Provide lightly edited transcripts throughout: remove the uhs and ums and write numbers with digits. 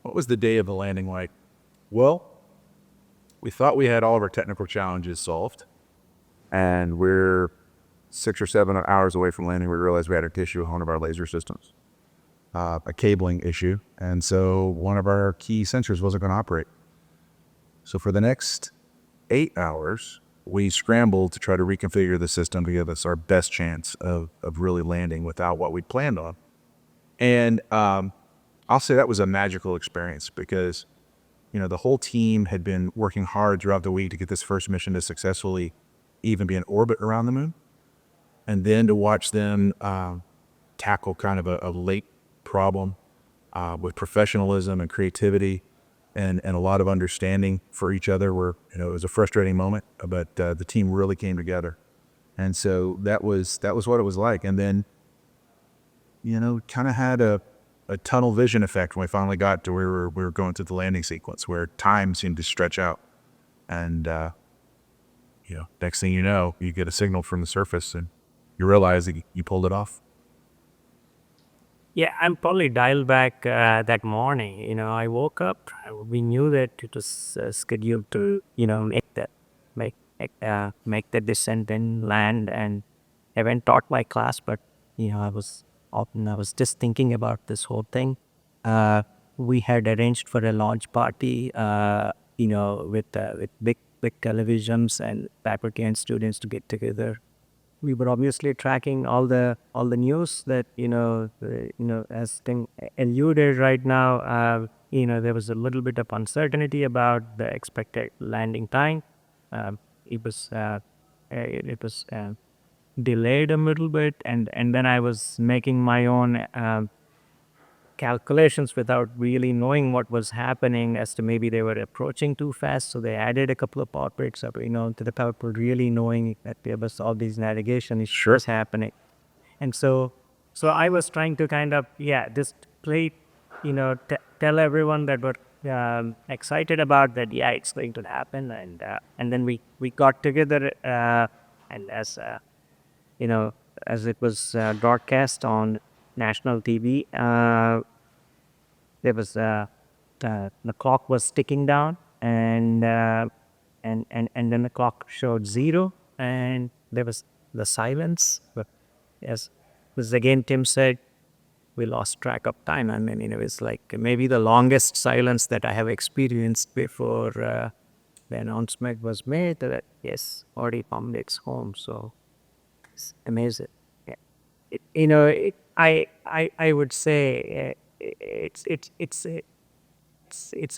What was the day of the landing like? Well, we thought we had all of our technical challenges solved, and we're 6 or 7 hours away from landing. We realized we had an issue with one of our laser systems, a cabling issue, and so one of our key sensors wasn't going to operate. So for the next 8 hours, we scrambled to try to reconfigure the system to give us our best chance of really landing without what we'd planned on. And I'll say that was a magical experience because, the whole team had been working hard throughout the week to get this first mission to successfully even be in orbit around the moon. And then to watch them tackle kind of a late problem with professionalism and creativity and a lot of understanding for each other where, it was a frustrating moment, but the team really came together. And so that was what it was like. And then, kind of had a tunnel vision effect when we finally got to where we were going through the landing sequence, where time seemed to stretch out. And, next thing you know, you get a signal from the surface and you realize that you pulled it off. Yeah, I'm probably dialed back that morning. I woke up. We knew that it was scheduled to, make the descent and land. And I haven't taught my class, but I was just thinking about this whole thing. We had arranged for a launch party, with big televisions and faculty and students to get together. We were obviously tracking all the news that as thing alluded right now. There was a little bit of uncertainty about the expected landing time. It was delayed a little bit, and then I was making my own calculations without really knowing what was happening as to maybe they were approaching too fast, so they added a couple of power breaks up, to the power really knowing that there was all these navigation issues happening. And so I was trying to kind of just play, tell everyone that we're excited about that. It's going to happen. And then we got together, and as it was broadcast on national TV, there was the clock was ticking down, and then the clock showed 0, and there was the silence. But as again Tim said, we lost track of time. I mean, it was like maybe the longest silence that I have experienced before the announcement was made that yes, Odie found its home. So it's amazing. I would say it's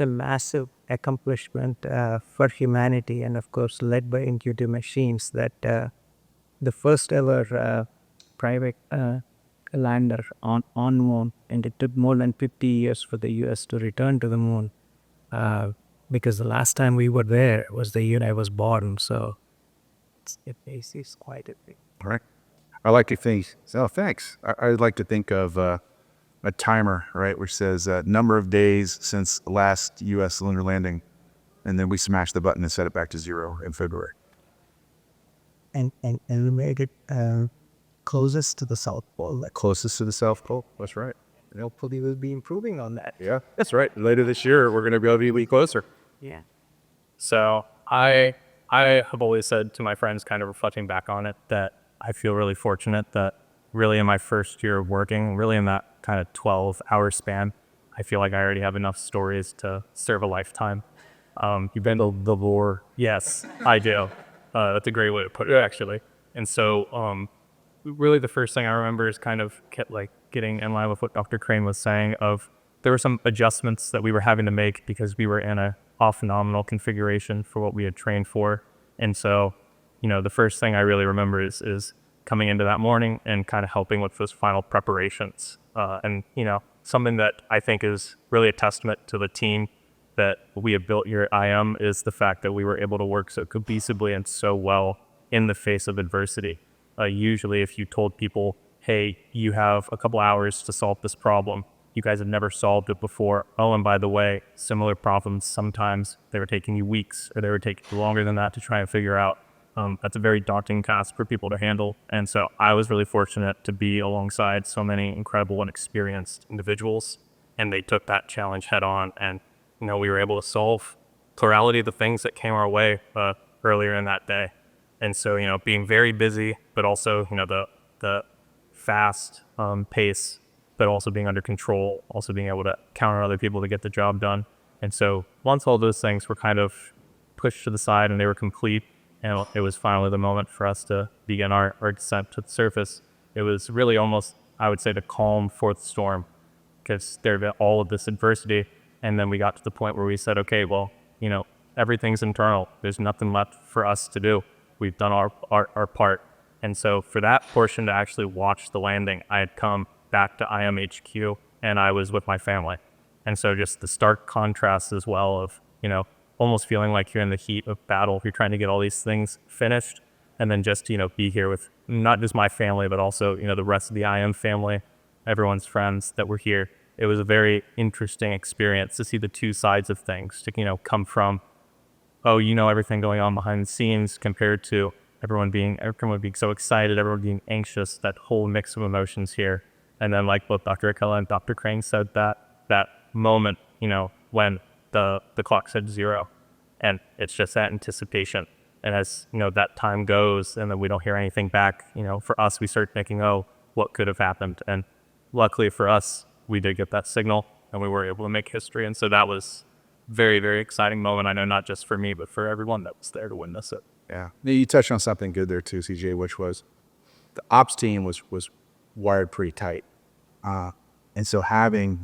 a massive accomplishment for humanity, and of course led by Intuitive Machines, that the first ever private lander on moon, and it took more than 50 years for the US to return to the moon, because the last time we were there was the year I was born. So it's quite a thing. All right. I like to think, thanks. I'd like to think of a timer, right, which says number of days since last U.S. lunar landing, and then we smash the button and set it back to 0 in February. And we made it closest to the South Pole. Closest to the South Pole, that's right. And hopefully we'll be improving on that. Yeah, that's right. Later this year, we're going to be able to be closer. Yeah. So I have always said to my friends, kind of reflecting back on it, that I feel really fortunate that really in my first year of working, really in that kind of 12-hour span, I feel like I already have enough stories to serve a lifetime. You've been to the lore. Yes, I do. That's a great way to put it, actually. And so really the first thing I remember is kind of getting in line with what Dr. Crain was saying of there were some adjustments that we were having to make because we were in a off-nominal configuration for what we had trained for. And so, the first thing I really remember is coming into that morning and kind of helping with those final preparations. And something that I think is really a testament to the team that we have built here at IM is the fact that we were able to work so cohesively and so well in the face of adversity. Usually if you told people, hey, you have a couple hours to solve this problem, you guys have never solved it before. Oh, and by the way, similar problems, sometimes they were taking you weeks or they were taking you longer than that to try and figure out. That's a very daunting task for people to handle. And so I was really fortunate to be alongside so many incredible and experienced individuals. and they took that challenge head on. And, we were able to solve plurality of the things that came our way earlier in that day. And so, being very busy, but also, the fast pace, but also being under control, also being able to counter other people to get the job done. And so once all those things were kind of pushed to the side and they were complete, and it was finally the moment for us to begin our descent to the surface, it was really almost, I would say, the calm fourth storm, because there had been all of this adversity. And then we got to the point where we said, okay, well, everything's internal. There's nothing left for us to do. We've done our part. And so for that portion to actually watch the landing, I had come back to IMHQ and I was with my family. And so just the stark contrast as well of, almost feeling like you're in the heat of battle. You're trying to get all these things finished, and then just, be here with not just my family, but also, the rest of the IM family, everyone's friends that were here. It was a very interesting experience to see the two sides of things, to, come from, oh, everything going on behind the scenes, compared to everyone being so excited, everyone being anxious, that whole mix of emotions here. And then, like both Dr. Akella and Dr. Crain said, that moment, when the clock said 0, and it's just that anticipation. And as, that time goes and then we don't hear anything back, for us, we start thinking, oh, what could have happened? And luckily for us, we did get that signal and we were able to make history. And so that was very, very exciting moment. I know not just for me, but for everyone that was there to witness it. Yeah. You touched on something good there too, CJ, which was the ops team was wired pretty tight. And so having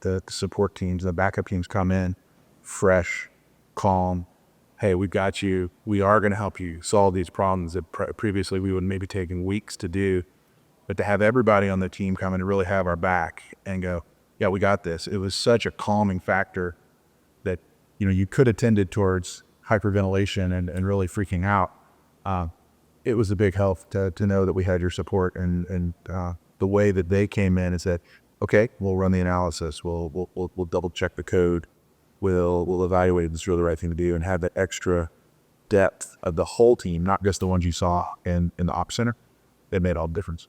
the support teams, the backup teams come in fresh, calm, hey, we've got you. We are going to help you solve these problems that previously we would maybe taking weeks to do. But to have everybody on the team come in and really have our back and go, yeah, we got this. It was such a calming factor that, you could have tended towards hyperventilation and really freaking out. It was a big help to know that we had your support, and the way that they came in is that, okay, we'll run the analysis. We'll double check the code. We'll evaluate if this is really the right thing to do, and have the extra depth of the whole team, not just the ones you saw in the ops center. It made all the difference.